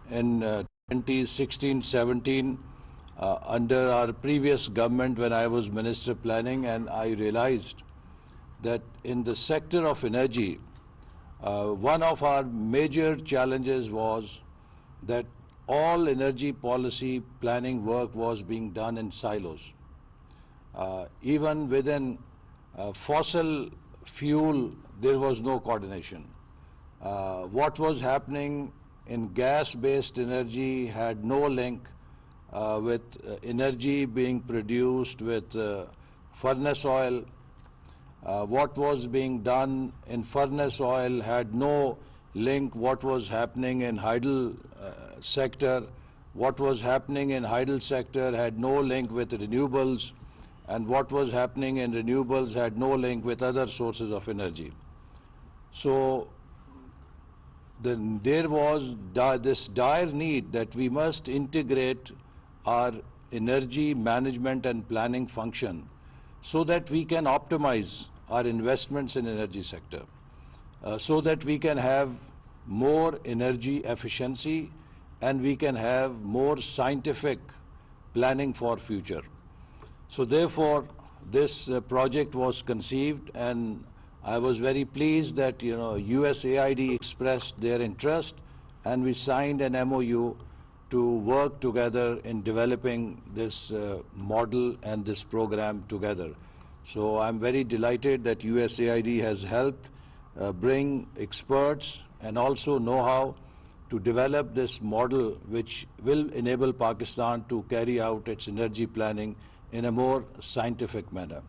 in 2016-17 under our previous government when I was Minister Planning, and I realized that in the sector of energy, one of our major challenges was that all energy policy planning work was being done in silos. Even within fossil fuel, there was no coordination. What was happening in gas-based energy had no link with energy being produced with furnace oil. What was being done in furnace oil had no link what was happening in hydel sector. What was happening in hydel sector had no link with renewables, and what was happening in renewables had no link with other sources of energy. So there was this dire need that we must integrate our energy management and planning function so that we can optimize our investments in energy sector, so that we can have more energy efficiency and we can have more scientific planning for future. So therefore, this project was conceived, and I was very pleased that USAID expressed their interest, and we signed an MOU to work together in developing this model and this program together. So I'm very delighted that USAID has helped bring experts and also know-how to develop this model, which will enable Pakistan to carry out its energy planning in a more scientific manner.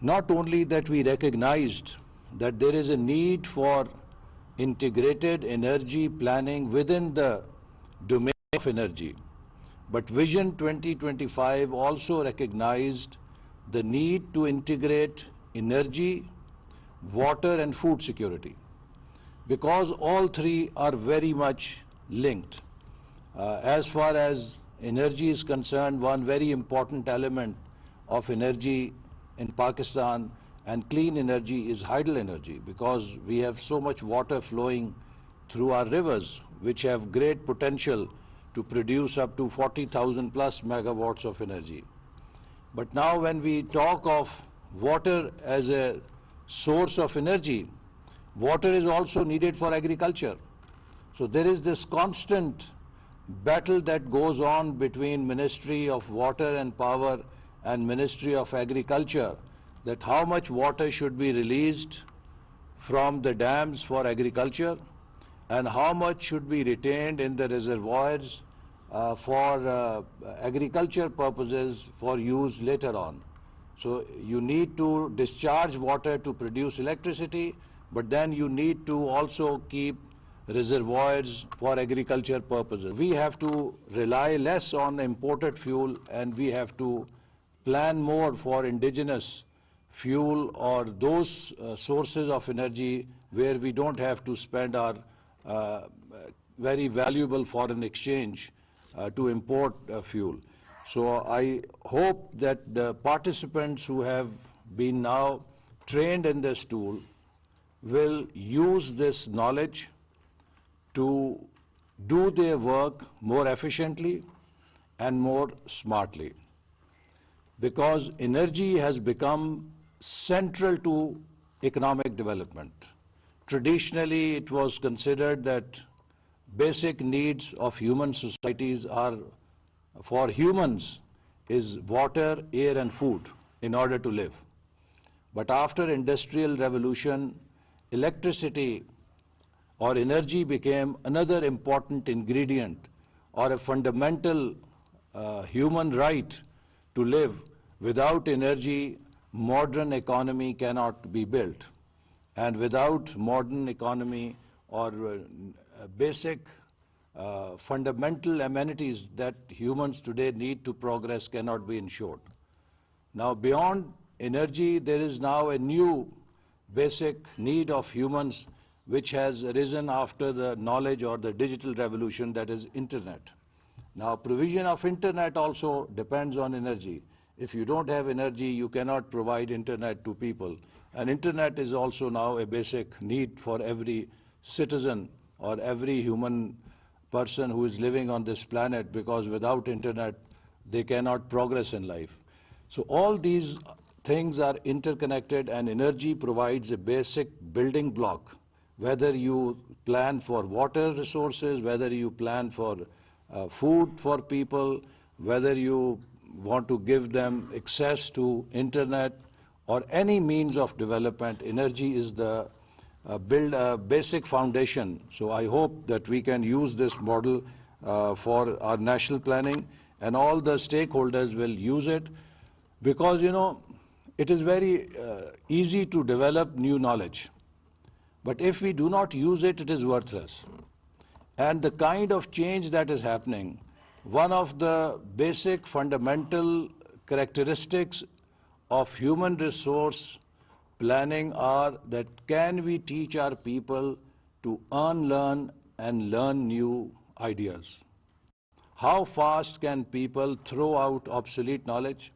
Not only that we recognized that there is a need for integrated energy planning within the domain of energy, but Vision 2025 also recognized the need to integrate energy, water and food security, because all three are very much linked. As far as energy is concerned, one very important element of energy in Pakistan and clean energy is hydel energy, because we have so much water flowing through our rivers, which have great potential to produce up to 40,000 plus megawatts of energy. But now when we talk of water as a source of energy, water is also needed for agriculture. So there is this constant battle that goes on between Ministry of Water and Power and Ministry of Agriculture, that how much water should be released from the dams for agriculture and how much should be retained in the reservoirs for agriculture purposes for use later on. So you need to discharge water to produce electricity, but then you need to also keep reservoirs for agriculture purposes. We have to rely less on imported fuel, and we have to plan more for indigenous fuel or those sources of energy where we don't have to spend our very valuable foreign exchange to import fuel. So I hope that the participants who have been now trained in this tool will use this knowledge to do their work more efficiently and more smartly, because energy has become central to economic development. Traditionally, it was considered that basic needs of human societies are, for humans, is water, air and food in order to live. But after industrial revolution, electricity or energy became another important ingredient or a fundamental human right to live. Without energy, modern economy cannot be built. And without modern economy or basic fundamental amenities that humans today need to progress cannot be ensured. Now, beyond energy, there is now a new basic need of humans which has arisen after the knowledge or the digital revolution, that is internet. Now, provision of internet also depends on energy. If you don't have energy, you cannot provide internet to people. And internet is also now a basic need for every citizen or every human person who is living on this planet, because without internet, they cannot progress in life. So all these things are interconnected, and energy provides a basic building block. Whether you plan for water resources, whether you plan for food for people, whether you want to give them access to internet or any means of development, energy is the basic foundation. So I hope that we can use this model for our national planning, and all the stakeholders will use it, because, it is very easy to develop new knowledge. But if we do not use it, it is worthless. And the kind of change that is happening, one of the basic fundamental characteristics of human resource planning are that can we teach our people to unlearn and learn new ideas? How fast can people throw out obsolete knowledge,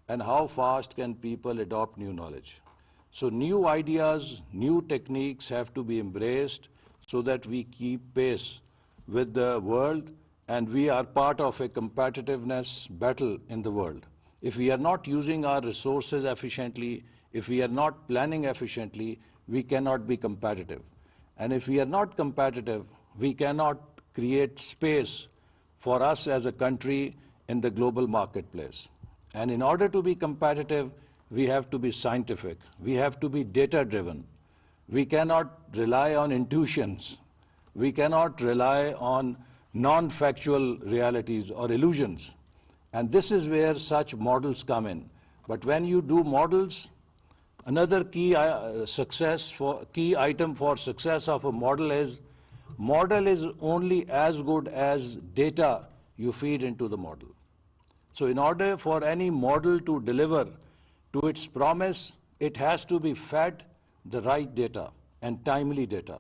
and how fast can people adopt new knowledge? So new ideas, new techniques have to be embraced so that we keep pace with the world, and we are part of a competitiveness battle in the world. If we are not using our resources efficiently, if we are not planning efficiently, we cannot be competitive. And if we are not competitive, we cannot create space for us as a country in the global marketplace. And in order to be competitive, we have to be scientific. We have to be data-driven. We cannot rely on intuitions. We cannot rely on non-factual realities or illusions. And this is where such models come in. But when you do models, another key item for success of a model is only as good as data you feed into the model. So in order for any model to deliver to its promise, it has to be fed the right data and timely data.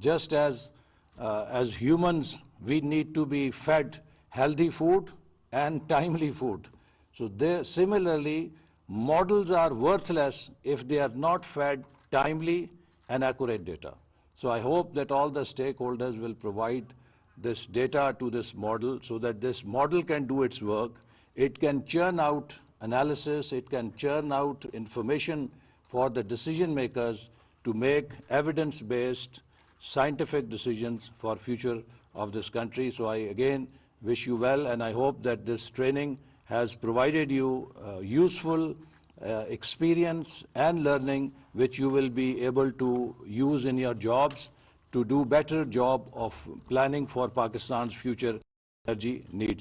Just as humans, we need to be fed healthy food and timely food. So similarly, models are worthless if they are not fed timely and accurate data. So I hope that all the stakeholders will provide this data to this model so that this model can do its work. It can churn out analysis, it can churn out information for the decision makers to make evidence-based scientific decisions for future of this country. So I again wish you well, and I hope that this training has provided you useful experience and learning which you will be able to use in your jobs to do better job of planning for Pakistan's future energy needs.